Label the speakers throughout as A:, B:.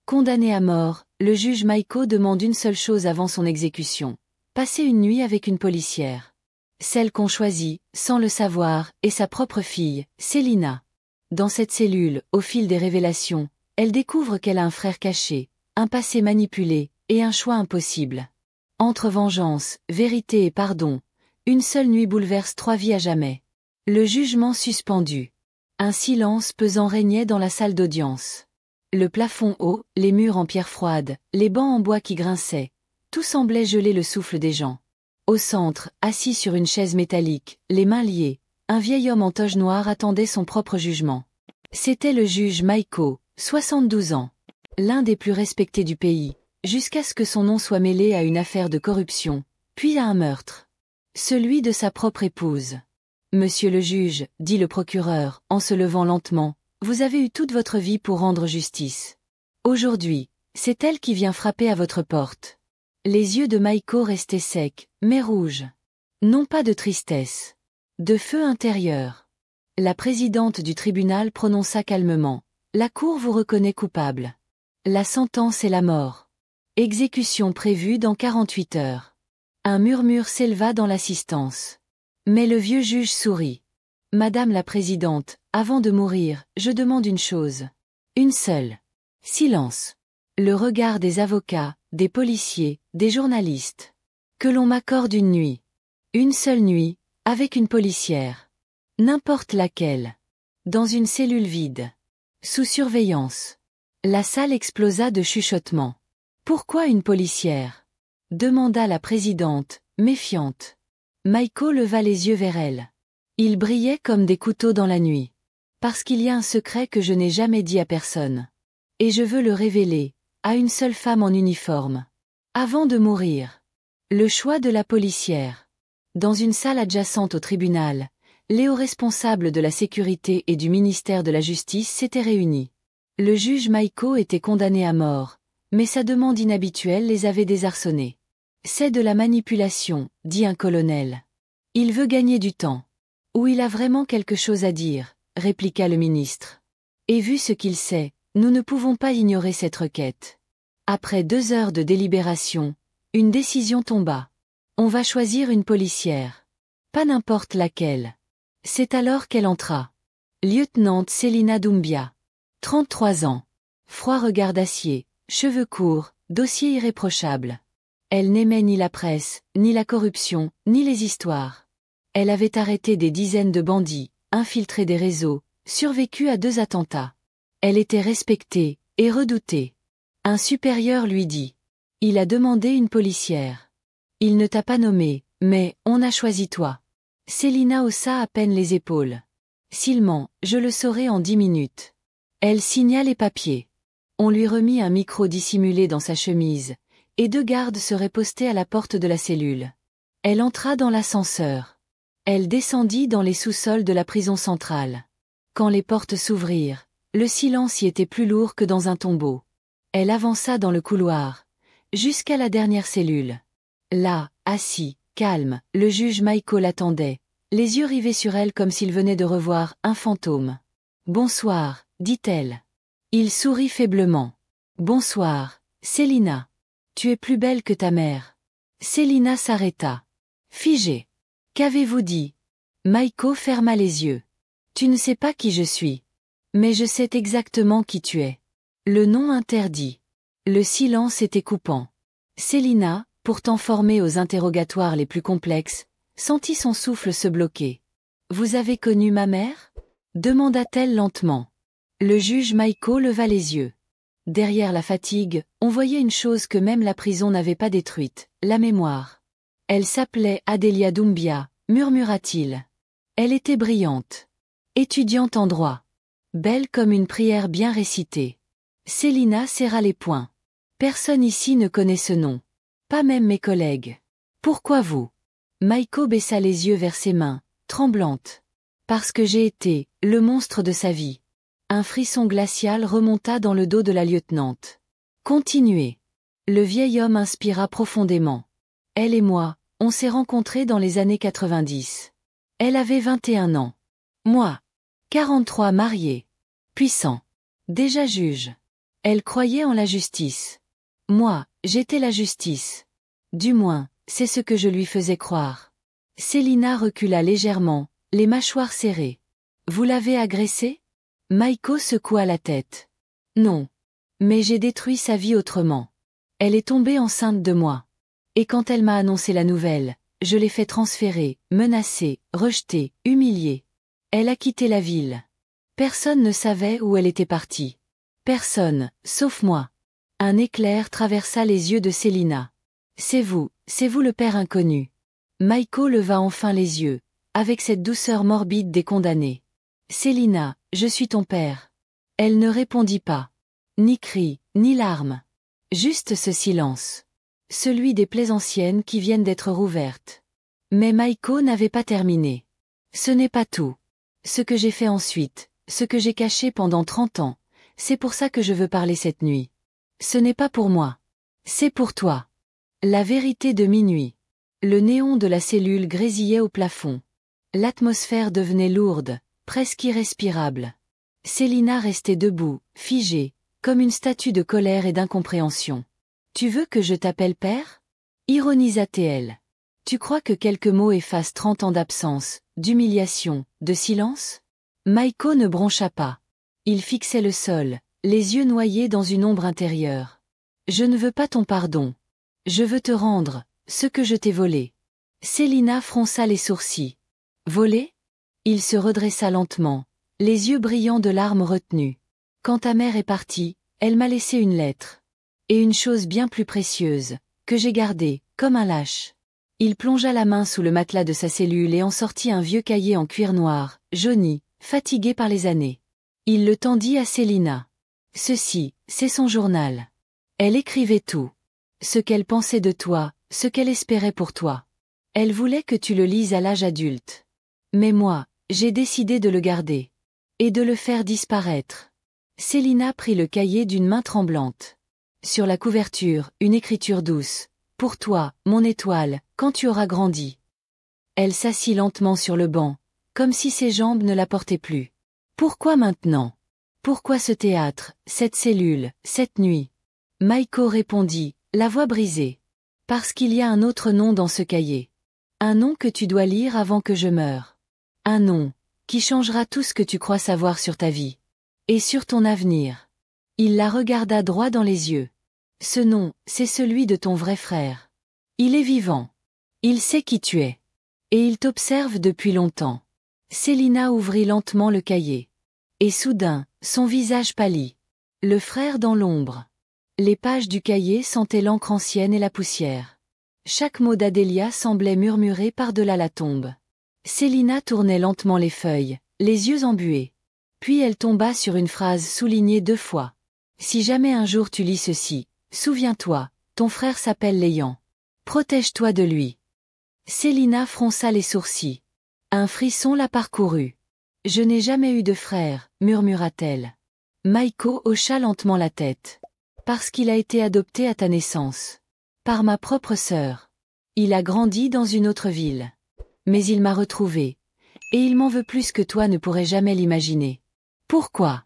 A: Condamné à mort, le juge Maiko demande une seule chose avant son exécution. Passer une nuit avec une policière. Celle qu'on choisit, sans le savoir, est sa propre fille, Célina. Dans cette cellule, au fil des révélations, elle découvre qu'elle a un frère caché, un passé manipulé, et un choix impossible. Entre vengeance, vérité et pardon, une seule nuit bouleverse 3 vies à jamais. Le jugement suspendu. Un silence pesant régnait dans la salle d'audience. Le plafond haut, les murs en pierre froide, les bancs en bois qui grinçaient, tout semblait geler le souffle des gens. Au centre, assis sur une chaise métallique, les mains liées, un vieil homme en toge noire attendait son propre jugement. C'était le juge Maiko, 72 ans. L'un des plus respectés du pays, jusqu'à ce que son nom soit mêlé à une affaire de corruption, puis à un meurtre. Celui de sa propre épouse. Monsieur le juge, dit le procureur, en se levant lentement, vous avez eu toute votre vie pour rendre justice. Aujourd'hui, c'est elle qui vient frapper à votre porte. Les yeux de Maiko restaient secs, mais rouges. Non pas de tristesse. De feu intérieur. La présidente du tribunal prononça calmement. La cour vous reconnaît coupable. La sentence est la mort. Exécution prévue dans 48 heures. Un murmure s'éleva dans l'assistance. Mais le vieux juge sourit. Madame la présidente, avant de mourir, je demande une chose. Une seule. Silence. Le regard des avocats, des policiers, des journalistes. Que l'on m'accorde une nuit. Une seule nuit, avec une policière. N'importe laquelle. Dans une cellule vide. Sous surveillance. La salle explosa de chuchotements. Pourquoi une policière? Demanda la présidente, méfiante. Maiko leva les yeux vers elle. Ils brillaient comme des couteaux dans la nuit. Parce qu'il y a un secret que je n'ai jamais dit à personne. Et je veux le révéler, à une seule femme en uniforme. Avant de mourir. Le choix de la policière. Dans une salle adjacente au tribunal, les hauts responsables de la sécurité et du ministère de la Justice s'étaient réunis. Le juge Maiko était condamné à mort, mais sa demande inhabituelle les avait désarçonnés. C'est de la manipulation, dit un colonel. Il veut gagner du temps. Ou il a vraiment quelque chose à dire, répliqua le ministre. Et vu ce qu'il sait, nous ne pouvons pas ignorer cette requête. Après 2 heures de délibération, une décision tomba. On va choisir une policière. Pas n'importe laquelle. C'est alors qu'elle entra. Lieutenant Célina Doumbia. 33 ans. Froid regard d'acier, cheveux courts, dossier irréprochable. Elle n'aimait ni la presse, ni la corruption, ni les histoires. Elle avait arrêté des dizaines de bandits, infiltré des réseaux, survécu à 2 attentats. Elle était respectée, et redoutée. Un supérieur lui dit. Il a demandé une policière. Il ne t'a pas nommé, mais, on a choisi toi. Célina haussa à peine les épaules. S'il ment, je le saurai en 10 minutes. Elle signa les papiers. On lui remit un micro dissimulé dans sa chemise, et 2 gardes seraient postés à la porte de la cellule. Elle entra dans l'ascenseur. Elle descendit dans les sous-sols de la prison centrale. Quand les portes s'ouvrirent, le silence y était plus lourd que dans un tombeau. Elle avança dans le couloir, jusqu'à la dernière cellule. Là, assis, calme, le juge Maiko l'attendait, les yeux rivés sur elle comme s'il venait de revoir un fantôme. « Bonsoir », dit-elle. Il sourit faiblement. « Bonsoir, Célina. Tu es plus belle que ta mère. » Célina s'arrêta. Figée. « Qu'avez-vous dit ?» Maiko ferma les yeux. « Tu ne sais pas qui je suis. Mais je sais exactement qui tu es. » Le nom interdit. Le silence était coupant. Célina, pourtant formée aux interrogatoires les plus complexes, sentit son souffle se bloquer. « Vous avez connu ma mère ?» demanda-t-elle lentement. Le juge Maiko leva les yeux. Derrière la fatigue, on voyait une chose que même la prison n'avait pas détruite, la mémoire. Elle s'appelait Adélia Doumbia, murmura-t-il. Elle était brillante. Étudiante en droit. Belle comme une prière bien récitée. Célina serra les poings. Personne ici ne connaît ce nom. Pas même mes collègues. Pourquoi vous? Maiko baissa les yeux vers ses mains, tremblantes. Parce que j'ai été, le monstre de sa vie. Un frisson glacial remonta dans le dos de la lieutenante. Continuez. Le vieil homme inspira profondément. Elle et moi, on s'est rencontrés dans les années 90. Elle avait 21 ans. Moi. 43 mariée. Puissant. Déjà juge. Elle croyait en la justice. Moi, j'étais la justice. Du moins, c'est ce que je lui faisais croire. Célina recula légèrement, les mâchoires serrées. Vous l'avez agressée? Maïko secoua la tête. Non. Mais j'ai détruit sa vie autrement. Elle est tombée enceinte de moi. Et quand elle m'a annoncé la nouvelle, je l'ai fait transférer, menacer, rejeter, humilier. Elle a quitté la ville. Personne ne savait où elle était partie. Personne, sauf moi. Un éclair traversa les yeux de Célina. C'est vous le père inconnu. Maïko leva enfin les yeux, avec cette douceur morbide des condamnés. Célina, je suis ton père. Elle ne répondit pas. Ni cri, ni larmes. Juste ce silence. Celui des plaies anciennes qui viennent d'être rouvertes. Mais Maïko n'avait pas terminé. Ce n'est pas tout. Ce que j'ai fait ensuite, ce que j'ai caché pendant 30 ans, c'est pour ça que je veux parler cette nuit. Ce n'est pas pour moi. C'est pour toi. La vérité de minuit. Le néon de la cellule grésillait au plafond. L'atmosphère devenait lourde, presque irrespirable. Célina restait debout, figée, comme une statue de colère et d'incompréhension. Tu veux que je t'appelle père? Ironisa-t-elle. Tu crois que quelques mots effacent 30 ans d'absence, d'humiliation, de silence? Maïko ne broncha pas. Il fixait le sol, les yeux noyés dans une ombre intérieure. Je ne veux pas ton pardon. Je veux te rendre ce que je t'ai volé. Célina fronça les sourcils. Volé? Il se redressa lentement, les yeux brillants de larmes retenues. Quand ta mère est partie, elle m'a laissé une lettre. Et une chose bien plus précieuse, que j'ai gardée, comme un lâche. Il plongea la main sous le matelas de sa cellule et en sortit un vieux cahier en cuir noir, jauni, fatigué par les années. Il le tendit à Célina. Ceci, c'est son journal. Elle écrivait tout. Ce qu'elle pensait de toi, ce qu'elle espérait pour toi. Elle voulait que tu le lises à l'âge adulte. Mais moi, j'ai décidé de le garder. Et de le faire disparaître. Célina prit le cahier d'une main tremblante. Sur la couverture, une écriture douce. Pour toi, mon étoile, quand tu auras grandi. Elle s'assit lentement sur le banc, comme si ses jambes ne la portaient plus. Pourquoi maintenant? Pourquoi ce théâtre, cette cellule, cette nuit? Maïko répondit, la voix brisée. Parce qu'il y a un autre nom dans ce cahier. Un nom que tu dois lire avant que je meure. Un nom, qui changera tout ce que tu crois savoir sur ta vie. Et sur ton avenir. Il la regarda droit dans les yeux. Ce nom, c'est celui de ton vrai frère. Il est vivant. Il sait qui tu es. Et il t'observe depuis longtemps. Célina ouvrit lentement le cahier. Et soudain, son visage pâlit. Le frère dans l'ombre. Les pages du cahier sentaient l'encre ancienne et la poussière. Chaque mot d'Adélia semblait murmurer par-delà la tombe. Célina tournait lentement les feuilles, les yeux embués. Puis elle tomba sur une phrase soulignée 2 fois. Si jamais un jour tu lis ceci, souviens-toi, ton frère s'appelle Léan. Protège-toi de lui. Célina fronça les sourcils. Un frisson la parcourut. Je n'ai jamais eu de frère, murmura-t-elle. Maïko hocha lentement la tête. Parce qu'il a été adopté à ta naissance. Par ma propre sœur. Il a grandi dans une autre ville. Mais il m'a retrouvée. Et il m'en veut plus que toi ne pourrais jamais l'imaginer. Pourquoi?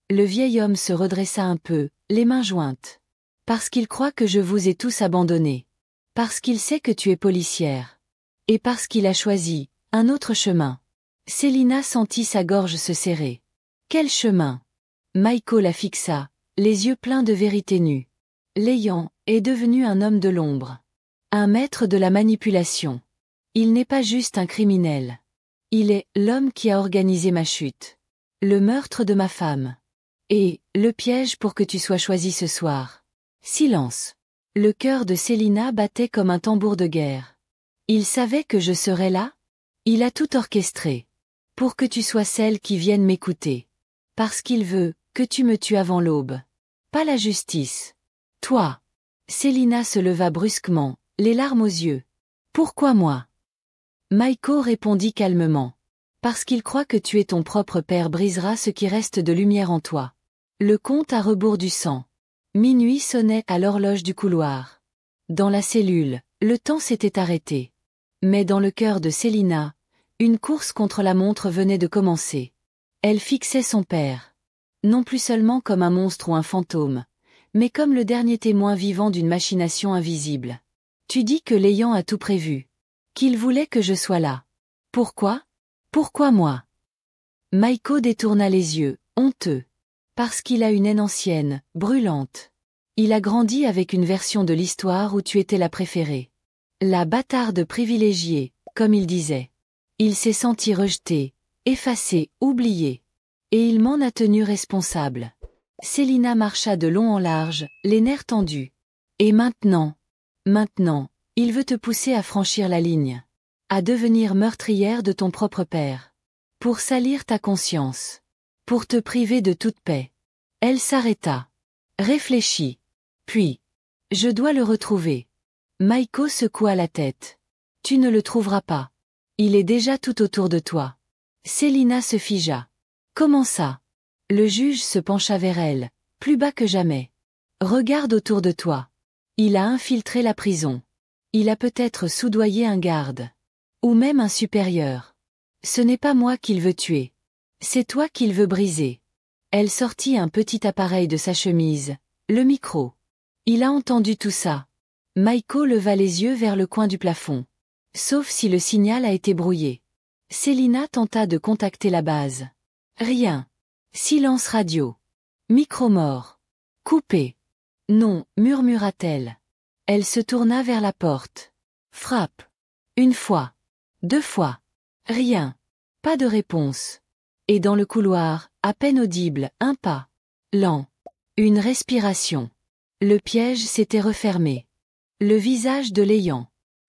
A: Le vieil homme se redressa un peu, les mains jointes. Parce qu'il croit que je vous ai tous abandonnés. Parce qu'il sait que tu es policière. Et parce qu'il a choisi un autre chemin. Célina sentit sa gorge se serrer. Quel chemin? Maïko la fixa, les yeux pleins de vérité nue. Léan est devenu un homme de l'ombre. Un maître de la manipulation. Il n'est pas juste un criminel. Il est l'homme qui a organisé ma chute. Le meurtre de ma femme. Et le piège pour que tu sois choisi ce soir. Silence. Le cœur de Célina battait comme un tambour de guerre. Il savait que je serais là? Il a tout orchestré. Pour que tu sois celle qui vienne m'écouter. Parce qu'il veut que tu me tues avant l'aube. Pas la justice. Toi. Célina se leva brusquement, les larmes aux yeux. Pourquoi moi? Maïko répondit calmement. Parce qu'il croit que tuer ton propre père brisera ce qui reste de lumière en toi. Le compte à rebours du sang. Minuit sonnait à l'horloge du couloir. Dans la cellule, le temps s'était arrêté. Mais dans le cœur de Célina, une course contre la montre venait de commencer. Elle fixait son père. Non plus seulement comme un monstre ou un fantôme, mais comme le dernier témoin vivant d'une machination invisible. Tu dis que l'ayant a tout prévu. Qu'il voulait que je sois là. Pourquoi? Pourquoi moi? Maiko détourna les yeux, honteux. Parce qu'il a une haine ancienne, brûlante. Il a grandi avec une version de l'histoire où tu étais la préférée. La bâtarde privilégiée, comme il disait. Il s'est senti rejeté, effacé, oublié. Et il m'en a tenu responsable. Célina marcha de long en large, les nerfs tendus. Et maintenant, il veut te pousser à franchir la ligne. À devenir meurtrière de ton propre père. Pour salir ta conscience. Pour te priver de toute paix. Elle s'arrêta. Réfléchit. Puis. Je dois le retrouver. Maiko secoua la tête. Tu ne le trouveras pas. Il est déjà tout autour de toi. Célina se figea. Comment ça? Le juge se pencha vers elle, plus bas que jamais. Regarde autour de toi. Il a infiltré la prison. Il a peut-être soudoyé un garde. Ou même un supérieur. Ce n'est pas moi qu'il veut tuer. C'est toi qu'il veut briser. Elle sortit un petit appareil de sa chemise, le micro. Il a entendu tout ça. Maiko leva les yeux vers le coin du plafond. Sauf si le signal a été brouillé. Célina tenta de contacter la base. Rien. Silence radio. Micro mort. Coupé. Non, murmura-t-elle. Elle se tourna vers la porte. Frappe. Une fois. 2 fois. Rien. Pas de réponse. Et dans le couloir, à peine audible, un pas. Lent. Une respiration. Le piège s'était refermé. Le visage de l'ayant.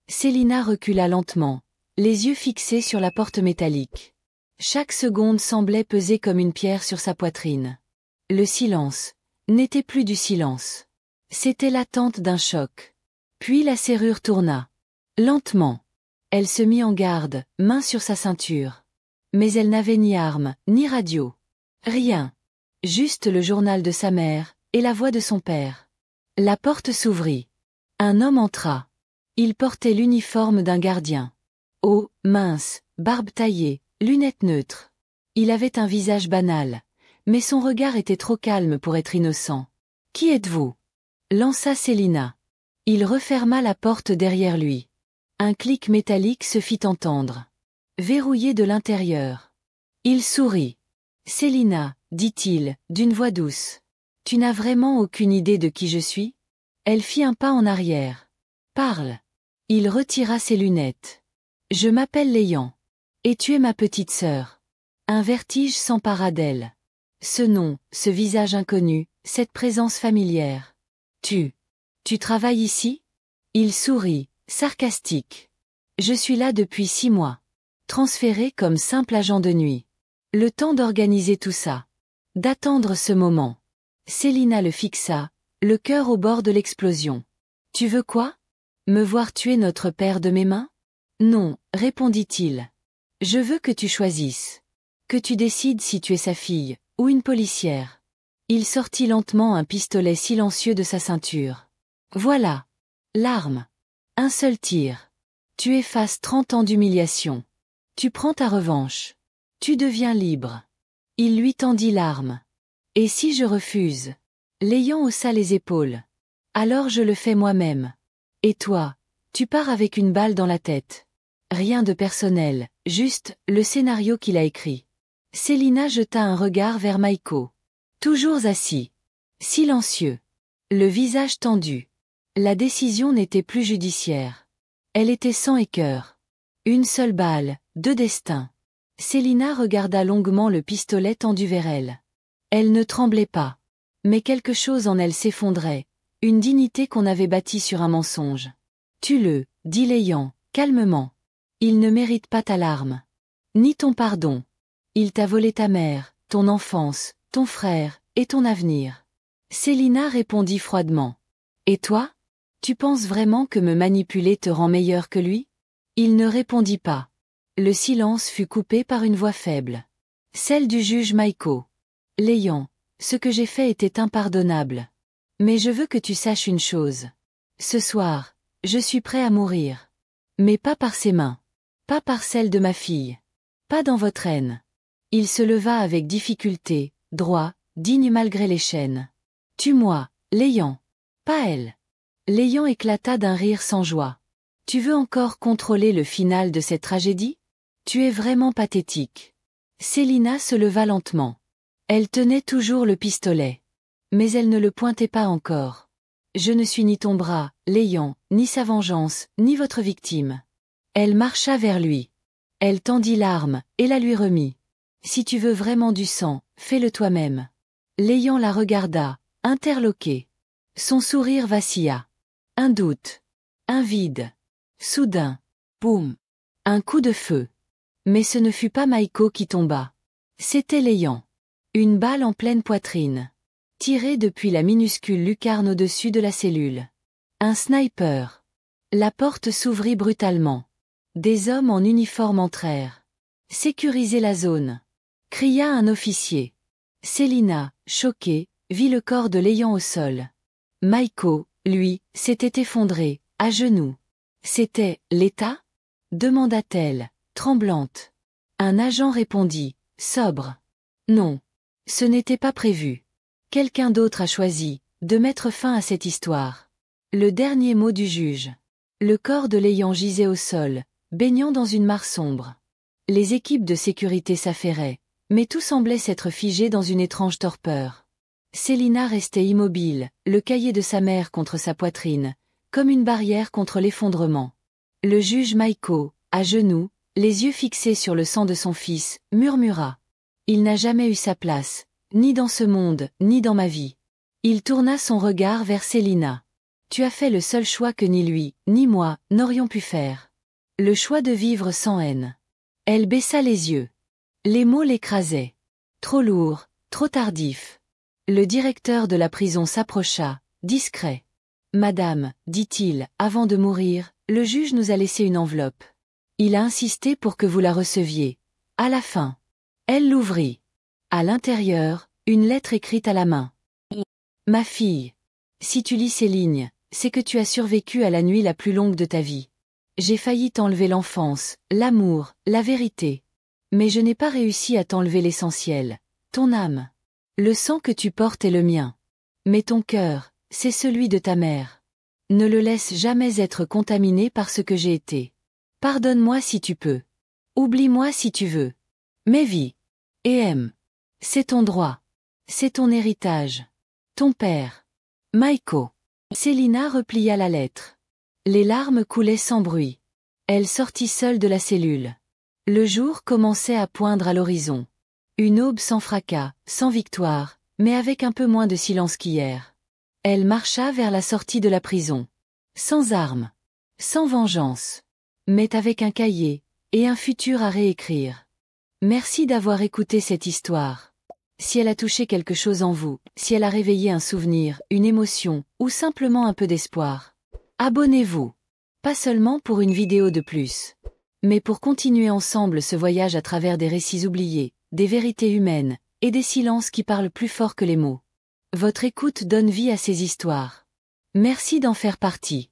A: Célina recula lentement, les yeux fixés sur la porte métallique. Chaque seconde semblait peser comme une pierre sur sa poitrine. Le silence n'était plus du silence. C'était l'attente d'un choc. Puis la serrure tourna. Lentement. Elle se mit en garde, main sur sa ceinture. Mais elle n'avait ni arme, ni radio. Rien. Juste le journal de sa mère, et la voix de son père. La porte s'ouvrit. Un homme entra. Il portait l'uniforme d'un gardien. Haut, mince, barbe taillée, lunettes neutres. Il avait un visage banal, mais son regard était trop calme pour être innocent. « Qui êtes-vous » lança Célina. Il referma la porte derrière lui. Un clic métallique se fit entendre. Verrouillé de l'intérieur. Il sourit. « Célina, dit-il, d'une voix douce. Tu n'as vraiment aucune idée de qui je suis ?» Elle fit un pas en arrière. « Parle. » Il retira ses lunettes. « Je m'appelle Léan. Et tu es ma petite sœur. » Un vertige s'empara d'elle. Ce nom, ce visage inconnu, cette présence familière. « Tu travailles ici ?» Il sourit, sarcastique. « Je suis là depuis 6 mois. Transféré comme simple agent de nuit. Le temps d'organiser tout ça. D'attendre ce moment. » Célina le fixa, le cœur au bord de l'explosion. « Tu veux quoi? Me voir tuer notre père de mes mains? » « Non, répondit-il. Je veux que tu choisisses. Que tu décides si tu es sa fille, ou une policière. » Il sortit lentement un pistolet silencieux de sa ceinture. « Voilà. L'arme. Un seul tir. Tu effaces 30 ans d'humiliation. Tu prends ta revanche. Tu deviens libre. » Il lui tendit l'arme. « Et si je refuse ?» L'ayant haussa les épaules. « Alors je le fais moi-même. Et toi, tu pars avec une balle dans la tête. » Rien de personnel, juste le scénario qu'il a écrit. Célina jeta un regard vers Maiko. Toujours assis. Silencieux. Le visage tendu. La décision n'était plus judiciaire. Elle était sang et cœur. Une seule balle, 2 destins. Célina regarda longuement le pistolet tendu vers elle. Elle ne tremblait pas. Mais quelque chose en elle s'effondrait, une dignité qu'on avait bâtie sur un mensonge. « Tue-le » dit l'ayant, calmement. « Il ne mérite pas ta larme. Ni ton pardon. Il t'a volé ta mère, ton enfance, ton frère, et ton avenir. » Célina répondit froidement. « Et toi? Tu penses vraiment que me manipuler te rend meilleur que lui ?» Il ne répondit pas. Le silence fut coupé par une voix faible. Celle du juge Maiko. « Léan, ce que j'ai fait était impardonnable. Mais je veux que tu saches une chose. Ce soir, je suis prêt à mourir. Mais pas par ses mains. Pas par celle de ma fille. Pas dans votre haine. » Il se leva avec difficulté, droit, digne malgré les chaînes. « Tue-moi, Léon. Pas elle. Léon éclata d'un rire sans joie. Tu veux encore contrôler le final de cette tragédie? Tu es vraiment pathétique. Célina se leva lentement. Elle tenait toujours le pistolet. Mais elle ne le pointait pas encore. Je ne suis ni ton bras, Léon, ni sa vengeance, ni votre victime. Elle marcha vers lui. Elle tendit l'arme, et la lui remit. Si tu veux vraiment du sang, fais-le toi-même. Léon la regarda, interloqué. Son sourire vacilla. Un doute. Un vide. Soudain. Boum. Un coup de feu. Mais ce ne fut pas Maïko qui tomba. C'était Léon. Une balle en pleine poitrine. Tirée depuis la minuscule lucarne au-dessus de la cellule. Un sniper. La porte s'ouvrit brutalement. Des hommes en uniforme entrèrent. Sécurisez la zone. Cria un officier. Célina, choquée, vit le corps de Léon au sol. Maïko, lui, s'était effondré, à genoux. C'était l'État? Demanda-t-elle, tremblante. Un agent répondit, sobre. Non. Ce n'était pas prévu. Quelqu'un d'autre a choisi de mettre fin à cette histoire. Le dernier mot du juge. Le corps de Léon gisait au sol, baignant dans une mare sombre. Les équipes de sécurité s'affairaient, mais tout semblait s'être figé dans une étrange torpeur. Célina restait immobile, le cahier de sa mère contre sa poitrine, comme une barrière contre l'effondrement. Le juge Maïko, à genoux, les yeux fixés sur le sang de son fils, murmura. Il n'a jamais eu sa place, ni dans ce monde, ni dans ma vie. Il tourna son regard vers Célina. Tu as fait le seul choix que ni lui, ni moi, n'aurions pu faire. Le choix de vivre sans haine. Elle baissa les yeux. Les mots l'écrasaient. Trop lourd, trop tardif. Le directeur de la prison s'approcha, discret. Madame, dit-il, avant de mourir, le juge nous a laissé une enveloppe. Il a insisté pour que vous la receviez. À la fin. Elle l'ouvrit. À l'intérieur, une lettre écrite à la main. Ma fille. Si tu lis ces lignes, c'est que tu as survécu à la nuit la plus longue de ta vie. J'ai failli t'enlever l'enfance, l'amour, la vérité. Mais je n'ai pas réussi à t'enlever l'essentiel, ton âme. Le sang que tu portes est le mien. Mais ton cœur, c'est celui de ta mère. Ne le laisse jamais être contaminé par ce que j'ai été. Pardonne-moi si tu peux. Oublie-moi si tu veux. Mais vis. Et aime. C'est ton droit. C'est ton héritage. Ton père. Maïko. Célina replia la lettre. Les larmes coulaient sans bruit. Elle sortit seule de la cellule. Le jour commençait à poindre à l'horizon. Une aube sans fracas, sans victoire, mais avec un peu moins de silence qu'hier. Elle marcha vers la sortie de la prison. Sans armes. Sans vengeance. Mais avec un cahier, et un futur à réécrire. Merci d'avoir écouté cette histoire. Si elle a touché quelque chose en vous, si elle a réveillé un souvenir, une émotion, ou simplement un peu d'espoir, abonnez-vous. Pas seulement pour une vidéo de plus, mais pour continuer ensemble ce voyage à travers des récits oubliés, des vérités humaines, et des silences qui parlent plus fort que les mots. Votre écoute donne vie à ces histoires. Merci d'en faire partie.